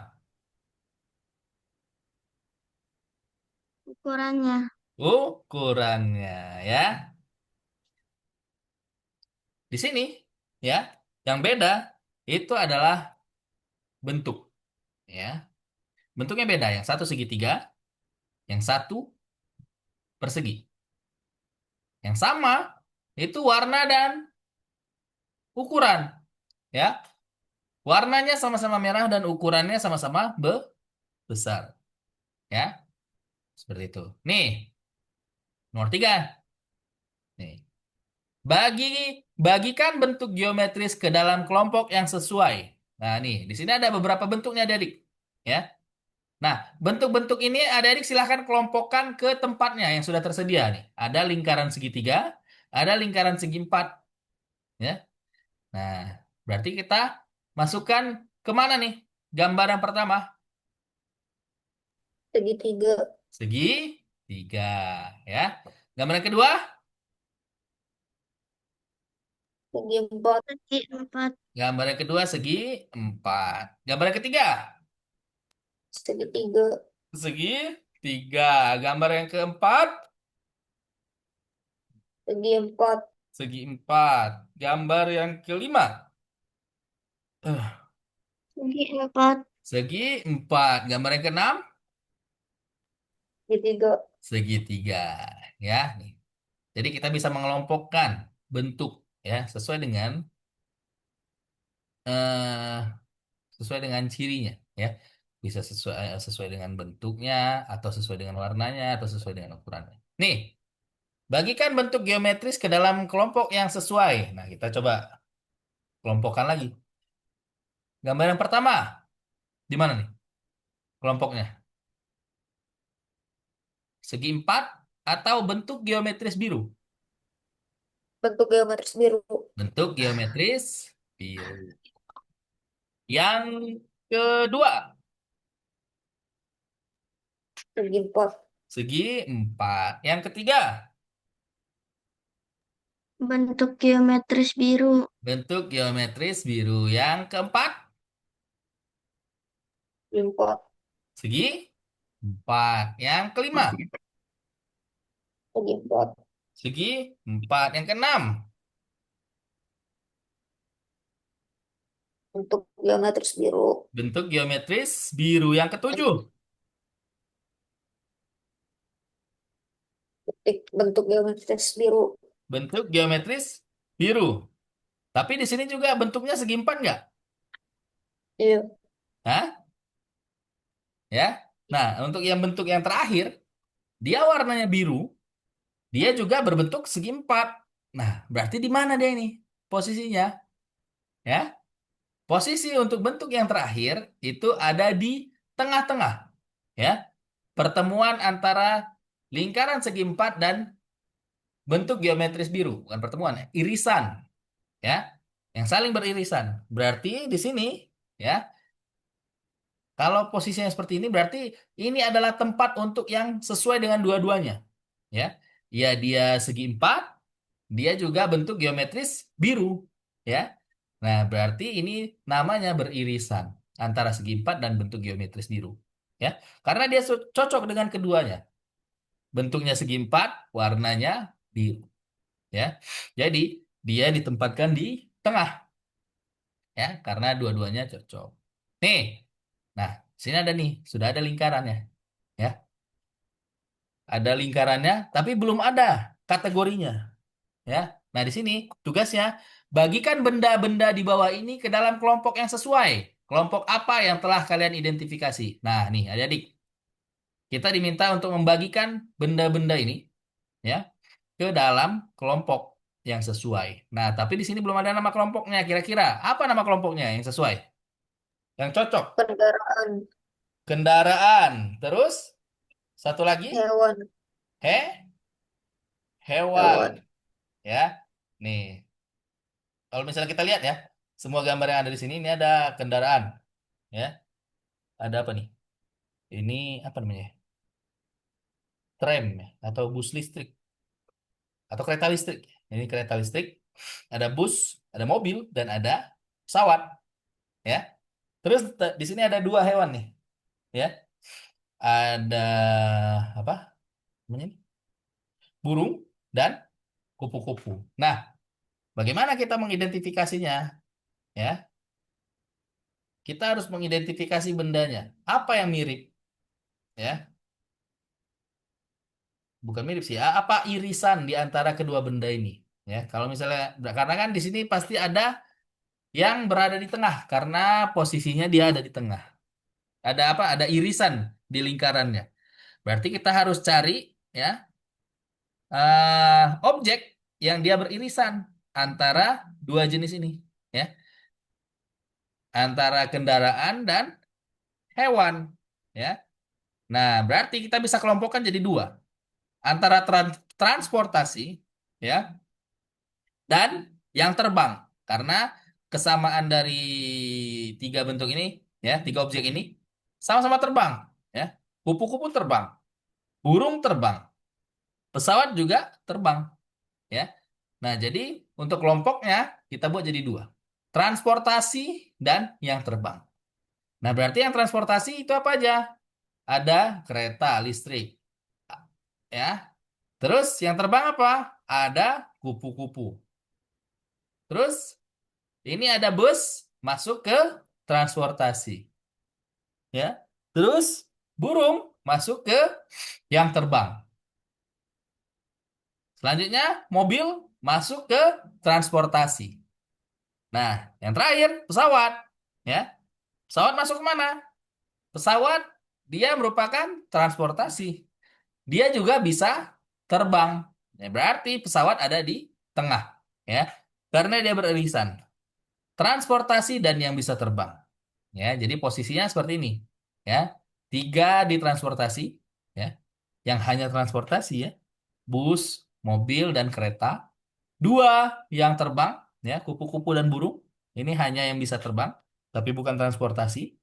Ukurannya. Ukurannya, ya. Di sini, ya, yang beda itu adalah bentuk, ya. Bentuknya beda. Yang satu segitiga, yang satu persegi. Yang sama itu warna dan ukuran, ya. Warnanya sama-sama merah dan ukurannya sama-sama besar, ya. Seperti itu. Nih, nomor tiga. Nih, bagi bagikan bentuk geometris ke dalam kelompok yang sesuai. Nah, nih, di sini ada beberapa bentuknya, adik. Ya. Nah, bentuk-bentuk ini adik-adik silahkan kelompokkan ke tempatnya yang sudah tersedia nih. Ada lingkaran segitiga, ada lingkaran segi empat. Ya. Nah, berarti kita masukkan ke mana nih? Gambar yang pertama, Segitiga. segi tiga, ya. Gambar yang kedua, Segi empat. Segi empat. gambar yang kedua segi empat. Gambar yang ketiga, Segitiga. segi tiga. Gambar yang keempat, Segi empat. segi empat. Gambar yang kelima, eh, Segi empat. segi empat. Gambar yang keenam, Segitiga. segitiga. Ya, nih. Jadi kita bisa mengelompokkan bentuk ya eh, sesuai dengan cirinya ya. Bisa sesuai dengan bentuknya atau sesuai dengan warnanya atau sesuai dengan ukurannya. Nih, bagikan bentuk geometris ke dalam kelompok yang sesuai. Nah, kita coba kelompokkan lagi. Gambar yang pertama, di mana nih kelompoknya? Segi empat atau bentuk geometris biru? bentuk geometris biru. Bentuk geometris biru. Yang kedua, Segi 4. segi 4. Yang ketiga, Bentuk geometris biru. bentuk geometris biru. Yang keempat, Segi 4. segi 4. Yang kelima, Segi 4. segi 4. Yang keenam, Bentuk geometris biru. bentuk geometris biru. Yang ketujuh, Bentuk geometris biru. bentuk geometris biru. Tapi di sini juga bentuknya segi 4 nggak? Iya. Hah? Ya. Nah, untuk yang bentuk yang terakhir, dia warnanya biru, dia juga berbentuk segi 4. Nah, berarti di mana dia ini posisinya? Ya. Posisi untuk bentuk yang terakhir itu ada di tengah-tengah. Ya. Pertemuan antara lingkaran segi 4 dan bentuk geometris biru. Bukan pertemuan, ya. Irisan. Ya. Yang saling beririsan. Berarti di sini, ya, kalau posisinya seperti ini berarti ini adalah tempat untuk yang sesuai dengan dua-duanya. Ya. Ya dia segi 4, dia juga bentuk geometris biru. Ya. Nah, berarti ini namanya beririsan antara segi 4 dan bentuk geometris biru. Ya. Karena dia cocok dengan keduanya. Bentuknya segi 4, warnanya biru. Ya. Jadi dia ditempatkan di tengah. Ya, karena dua-duanya cocok. Nih. Nah, sini ada nih, sudah ada lingkarannya. Ya. Ada lingkarannya, tapi belum ada kategorinya. Ya. Nah, di sini tugasnya bagikan benda-benda di bawah ini ke dalam kelompok yang sesuai. Kelompok apa yang telah kalian identifikasi? Nah, nih, adik-adik, kita diminta untuk membagikan benda-benda ini ya ke dalam kelompok yang sesuai. Nah, tapi di sini belum ada nama kelompoknya. Kira-kira apa nama kelompoknya yang sesuai? Yang cocok? Kendaraan. Kendaraan. Terus satu lagi? Hewan. He, hewan. Hewan. Ya. Nih, kalau misalnya kita lihat ya, semua gambar yang ada di sini ini ada kendaraan, ya. Ada apa nih? Ini apa namanya? Tram ya, atau bus listrik atau kereta listrik. Ini kereta listrik, ada bus, ada mobil dan ada pesawat, ya. Terus di sini ada dua hewan nih, ya. Ada apa namanya ini? Burung dan kupu-kupu. Nah, bagaimana kita mengidentifikasinya? Ya, kita harus mengidentifikasi bendanya. Apa yang mirip? Ya, bukan mirip sih. Apa irisan di antara kedua benda ini? Ya, kalau misalnya karena kan di sini pasti ada yang berada di tengah karena posisinya dia ada di tengah. Ada apa? Ada irisan di lingkarannya. Berarti kita harus cari ya objek yang dia beririsan antara dua jenis ini, ya, antara kendaraan dan hewan, ya. Nah, berarti kita bisa kelompokkan jadi dua, antara transportasi, ya, dan yang terbang. Karena kesamaan dari tiga bentuk ini, ya, tiga objek ini sama-sama terbang, ya. Kupu-kupu terbang, burung terbang, pesawat juga terbang, ya. Nah, jadi untuk kelompoknya kita buat jadi dua. Transportasi dan yang terbang. Nah, berarti yang transportasi itu apa aja? Ada kereta listrik, ya. Terus yang terbang apa? Ada kupu-kupu. Terus ini ada bus masuk ke transportasi, ya. Terus burung masuk ke yang terbang. Selanjutnya mobil masuk ke transportasi. Nah, yang terakhir pesawat, ya. Pesawat masuk ke mana? Pesawat dia merupakan transportasi. Dia juga bisa terbang. Ya, berarti pesawat ada di tengah, ya. Karena dia beririsan transportasi dan yang bisa terbang. Ya, jadi posisinya seperti ini, ya. Tiga di transportasi, ya. Yang hanya transportasi ya. Bus, mobil dan kereta. Dua yang terbang, ya, kupu-kupu dan burung. Ini hanya yang bisa terbang, tapi bukan transportasi.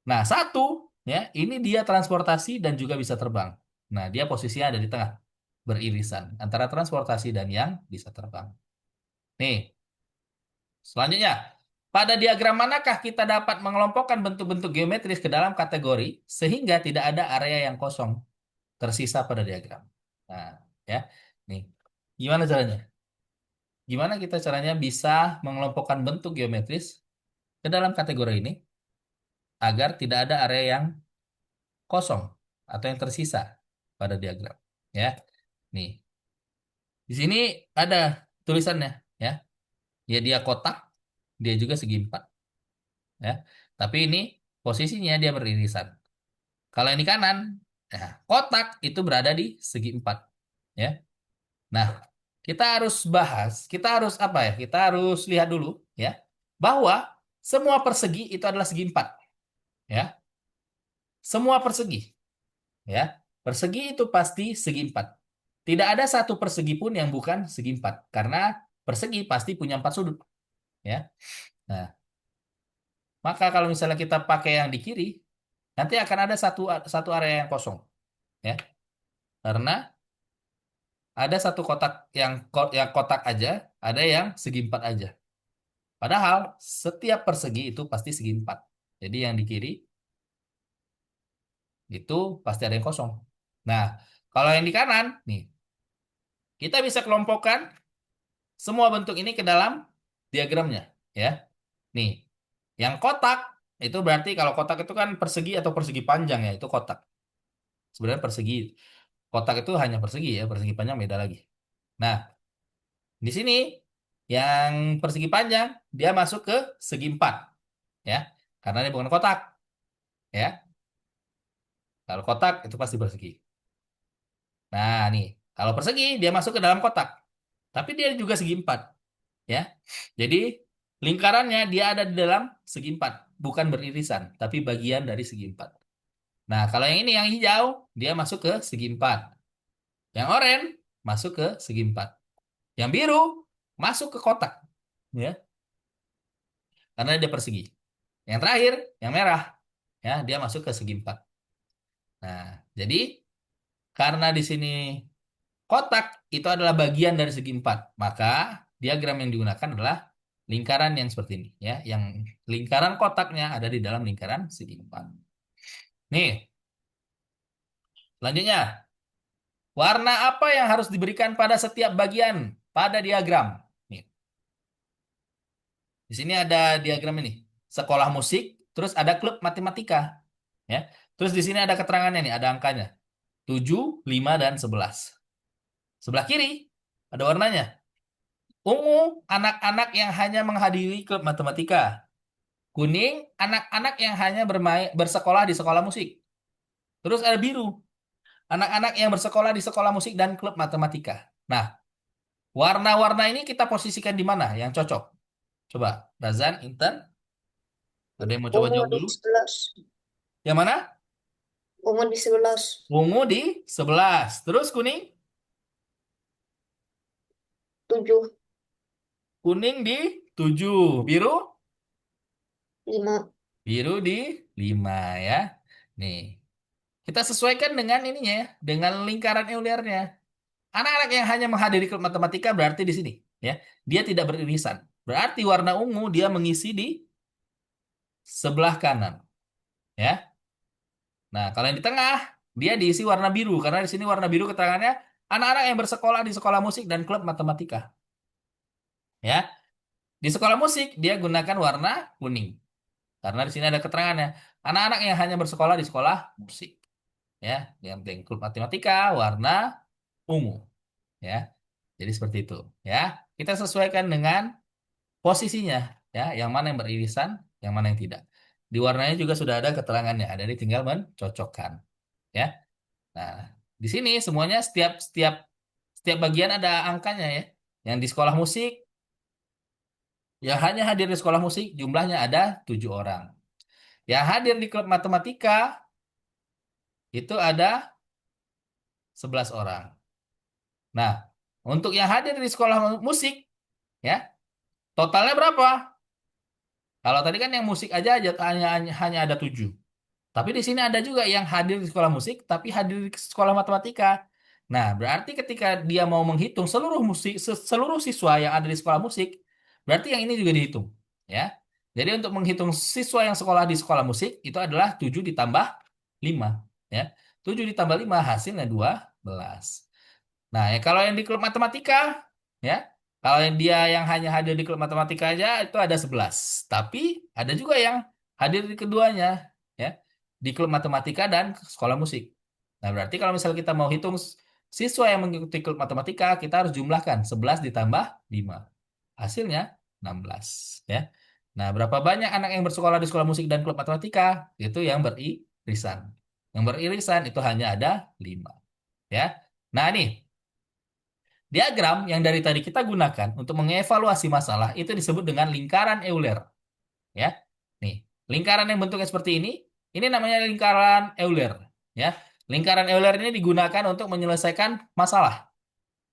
Nah, satu, ya, ini dia transportasi dan juga bisa terbang. Nah, dia posisinya ada di tengah, beririsan antara transportasi dan yang bisa terbang. Nih, selanjutnya, pada diagram manakah kita dapat mengelompokkan bentuk-bentuk geometris ke dalam kategori sehingga tidak ada area yang kosong tersisa pada diagram? Nah, ya, nih, gimana caranya? Gimana kita caranya bisa mengelompokkan bentuk geometris ke dalam kategori ini agar tidak ada area yang kosong atau yang tersisa pada diagram? Ya, nih, di sini ada tulisannya, ya. Ya dia kotak, dia juga segi empat, ya. Tapi ini posisinya dia beririsan. Kalau ini kanan, ya, kotak itu berada di segi empat, ya. Nah, kita harus bahas, kita harus apa ya? Kita harus lihat dulu, ya, bahwa semua persegi itu adalah segi empat, ya. Semua persegi, ya. Persegi itu pasti segi empat. Tidak ada satu persegi pun yang bukan segi empat, karena persegi pasti punya empat sudut, ya. Nah, maka kalau misalnya kita pakai yang di kiri, nanti akan ada satu satu area yang kosong, ya. Karena ada satu kotak yang kotak aja, ada yang segi empat aja. Padahal setiap persegi itu pasti segi empat. Jadi yang di kiri itu pasti ada yang kosong. Nah, kalau yang di kanan, nih, kita bisa kelompokkan semua bentuk ini ke dalam diagramnya, ya. Nih, yang kotak itu berarti kalau kotak itu kan persegi atau persegi panjang ya, itu kotak. Sebenarnya persegi. Kotak itu hanya persegi ya, persegi panjang beda lagi. Nah, di sini yang persegi panjang dia masuk ke segi empat, ya, karena dia bukan kotak, ya. Kalau kotak itu pasti persegi. Nah, nih, kalau persegi dia masuk ke dalam kotak, tapi dia juga segi empat, ya. Jadi lingkarannya dia ada di dalam segi empat, bukan beririsan, tapi bagian dari segi empat. Nah, kalau yang ini yang hijau dia masuk ke segi empat, yang oranye masuk ke segi empat, yang biru masuk ke kotak, ya, karena dia persegi. Yang terakhir, yang merah, ya, dia masuk ke segi empat. Nah, jadi karena di sini kotak itu adalah bagian dari segi empat, maka diagram yang digunakan adalah lingkaran yang seperti ini, ya, yang lingkaran kotaknya ada di dalam lingkaran segi empat. Nih, selanjutnya, warna apa yang harus diberikan pada setiap bagian pada diagram? Nih, di sini ada diagram ini, sekolah musik, terus ada klub matematika, ya. Terus di sini ada keterangannya nih, ada angkanya. 7, 5, dan 11. Sebelah kiri ada warnanya. Ungu, anak-anak yang hanya menghadiri klub matematika. Kuning, anak-anak yang hanya bersekolah di sekolah musik. Terus ada biru, anak-anak yang bersekolah di sekolah musik dan klub matematika. Nah, warna-warna ini kita posisikan di mana yang cocok? Coba, Razan, Intan, ada yang mau coba Ungu jawab di dulu? 11. Yang mana? Ungu di 11. Ungu di 11. Terus kuning? 7. Kuning di 7. Biru? 5. Biru di 5, ya. Nih, kita sesuaikan dengan ininya ya, dengan lingkaran eulernya. Anak-anak yang hanya menghadiri klub matematika berarti di sini, ya. Dia tidak beririsan. Berarti warna ungu dia mengisi di sebelah kanan, ya. Nah, kalau yang di tengah dia diisi warna biru karena di sini warna biru keterangannya anak-anak yang bersekolah di sekolah musik dan klub matematika, ya. Di sekolah musik dia gunakan warna kuning karena di sini ada keterangannya anak-anak yang hanya bersekolah di sekolah musik, ya. Yang penting klub matematika warna ungu, ya. Jadi seperti itu, ya. Kita sesuaikan dengan posisinya, ya, yang mana yang beririsan, yang mana yang tidak. Di warnanya juga sudah ada keterangannya, ada di tinggal mencocokkan, ya. Nah, di sini semuanya setiap setiap setiap bagian ada angkanya, ya. Yang di sekolah musik, yang hanya hadir di sekolah musik jumlahnya ada 7 orang. Yang hadir di klub matematika itu ada 11 orang. Nah, Untuk yang hadir di sekolah musik, ya, totalnya berapa? Kalau tadi kan yang musik aja hanya ada 7. Tapi di sini ada juga yang hadir di sekolah musik, tapi hadir di sekolah matematika. Nah, berarti ketika dia mau menghitung seluruh siswa yang ada di sekolah musik, berarti yang ini juga dihitung, ya. Jadi untuk menghitung siswa yang sekolah di sekolah musik itu adalah 7 ditambah 5, ya. 7 ditambah 5 hasilnya 12. Nah, ya kalau yang di klub matematika, ya, kalau yang dia yang hanya hadir di klub matematika aja itu ada 11. Tapi ada juga yang hadir di keduanya, ya, di klub matematika dan sekolah musik. Nah, berarti kalau misalnya kita mau hitung siswa yang mengikuti klub matematika, kita harus jumlahkan 11 ditambah 5. Hasilnya 16, ya. Nah, berapa banyak anak yang bersekolah di sekolah musik dan klub matematika? Itu yang beririsan. Yang beririsan itu hanya ada 5, ya. Nah, nih, diagram yang dari tadi kita gunakan untuk mengevaluasi masalah itu disebut dengan lingkaran Euler, ya. Nih, lingkaran yang bentuknya seperti ini namanya lingkaran Euler, ya. Lingkaran Euler ini digunakan untuk menyelesaikan masalah,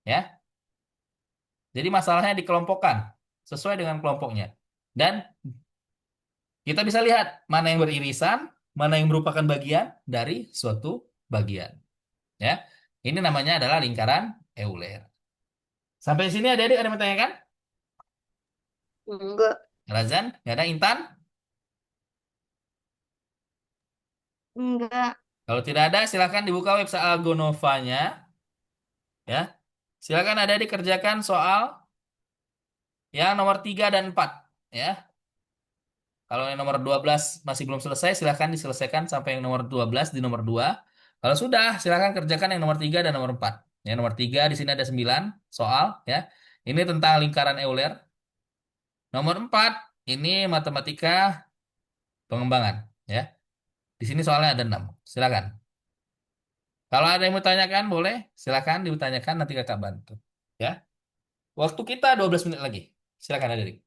ya. Jadi masalahnya dikelompokkan sesuai dengan kelompoknya. Dan kita bisa lihat mana yang beririsan, mana yang merupakan bagian dari suatu bagian, ya. Ini namanya adalah lingkaran Euler. Sampai sini adik-adik ada yang bertanyakan? Enggak. Razan, nggak ada. Intan? Enggak. Kalau tidak ada, silakan dibuka website Algonovanya, ya. Silakan ada dikerjakan soal yang nomor 3 dan 4, ya. Kalau yang nomor 12 masih belum selesai, silakan diselesaikan sampai yang nomor 12 di nomor 2. Kalau sudah, silakan kerjakan yang nomor 3 dan nomor 4. Yang nomor 3 di sini ada 9 soal, ya. Ini tentang lingkaran Euler. Nomor 4 ini matematika pengembangan, ya. Di sini soalnya ada 6. Silakan. Kalau ada yang mau tanyakan, boleh. Silakan ditanyakan, nanti kakak bantu. Ya. Waktu kita 12 menit lagi. Silakan adik.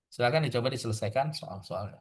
Silakan dicoba diselesaikan soal-soalnya.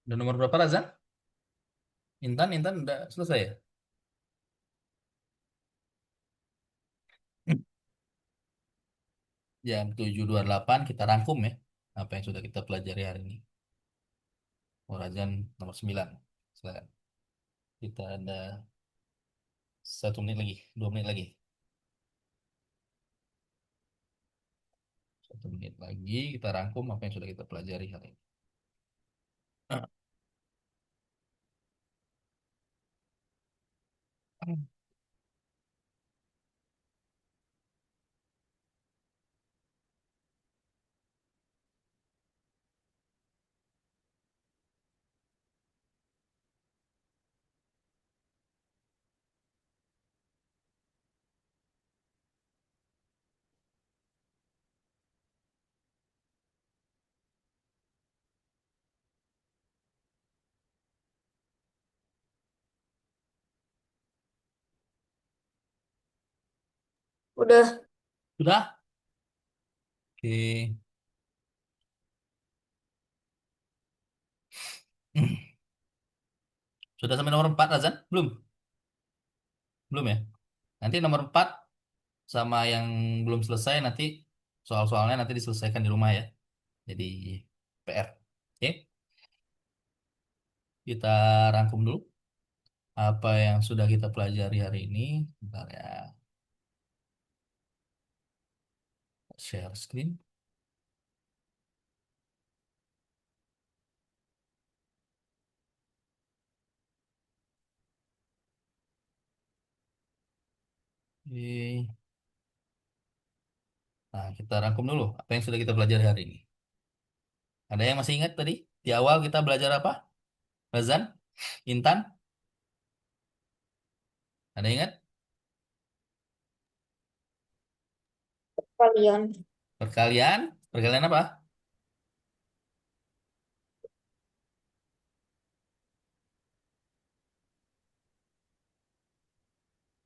Udah nomor berapa Razan? Intan, Intan udah selesai ya? Jam 7.28 kita rangkum ya. Apa yang sudah kita pelajari hari ini. Oh, Razan nomor 9. Silakan. Kita ada 1 menit lagi, 2 menit lagi. 1 menit lagi kita rangkum apa yang sudah kita pelajari hari ini. Udah. Sudah? Oke. Sudah sampai nomor 4 Razan? Belum? Belum ya? Nanti nomor 4 sama yang belum selesai nanti soal-soalnya nanti diselesaikan di rumah ya. Jadi PR. Oke, kita rangkum dulu apa yang sudah kita pelajari hari ini. Bentar ya, share screen. Oke. Nah, kita rangkum dulu apa yang sudah kita pelajari hari ini. Ada yang masih ingat tadi? Di awal kita belajar apa? Razan? Intan? Ada yang ingat? Kalian. Perkalian? Perkalian apa?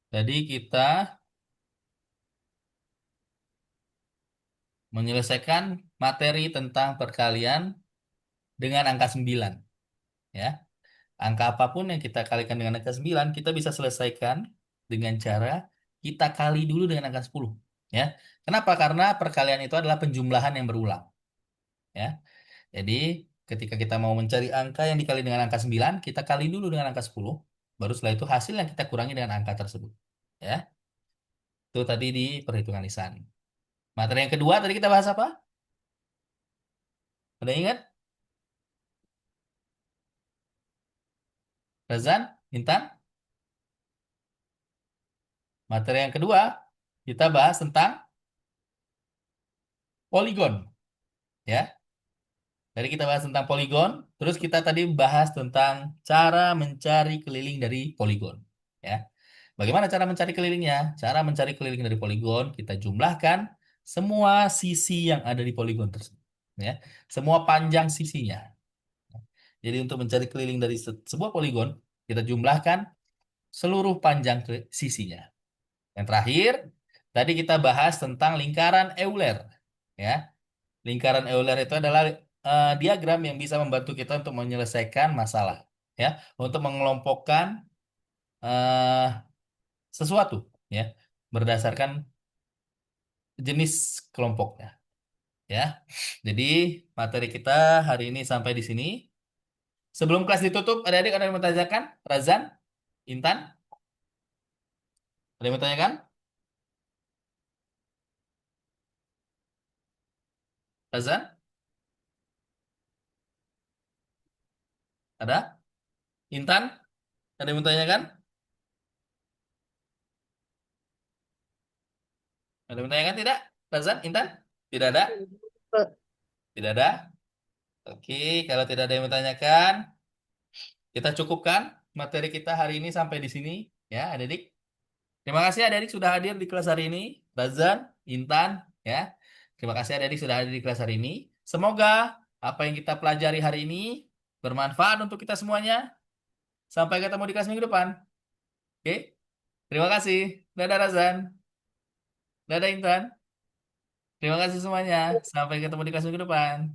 Jadi kita menyelesaikan materi tentang perkalian dengan angka 9. Ya. Angka apapun yang kita kalikan dengan angka 9, kita bisa selesaikan dengan cara kita kali dulu dengan angka 10. Ya. Kenapa? Karena perkalian itu adalah penjumlahan yang berulang. Ya. Jadi, ketika kita mau mencari angka yang dikali dengan angka 9, kita kali dulu dengan angka 10. Baru setelah itu hasil yang kita kurangi dengan angka tersebut. Ya. Itu tadi di perhitungan lisan. Materi yang kedua tadi kita bahas apa? Udah ingat? Razan? Intan? Materi yang kedua, kita bahas tentang poligon. Ya. Tadi kita bahas tentang poligon, terus kita tadi bahas tentang cara mencari keliling dari poligon. Ya, bagaimana cara mencari kelilingnya? Cara mencari keliling dari poligon, kita jumlahkan semua sisi yang ada di poligon tersebut. Ya, semua panjang sisinya. Jadi untuk mencari keliling dari sebuah poligon, kita jumlahkan seluruh panjang sisinya. Yang terakhir, tadi kita bahas tentang lingkaran Euler. Ya, lingkaran Euler itu adalah diagram yang bisa membantu kita untuk menyelesaikan masalah. Ya, untuk mengelompokkan eh, sesuatu. Ya, berdasarkan jenis kelompoknya. Ya, jadi materi kita hari ini sampai di sini. Sebelum kelas ditutup, adik-adik ada yang mau tanyakan? Razan, Intan, ada yang mau tanyakan? Razan, ada? Intan, ada yang mau tanyakan? Ada yang mau tanyakan tidak? Razan, Intan? Tidak ada? Tidak ada? Oke, kalau tidak ada yang mau tanyakan, kita cukupkan materi kita hari ini sampai di sini. Ya, adik-adik. Terima kasih adik-adik sudah hadir di kelas hari ini. Razan, Intan, ya. Terima kasih adik-adik sudah hadir di kelas hari ini. Semoga apa yang kita pelajari hari ini bermanfaat untuk kita semuanya. Sampai ketemu di kelas minggu depan. Oke, terima kasih. Dadah Razan. Dadah Intan. Terima kasih semuanya. Sampai ketemu di kelas minggu depan.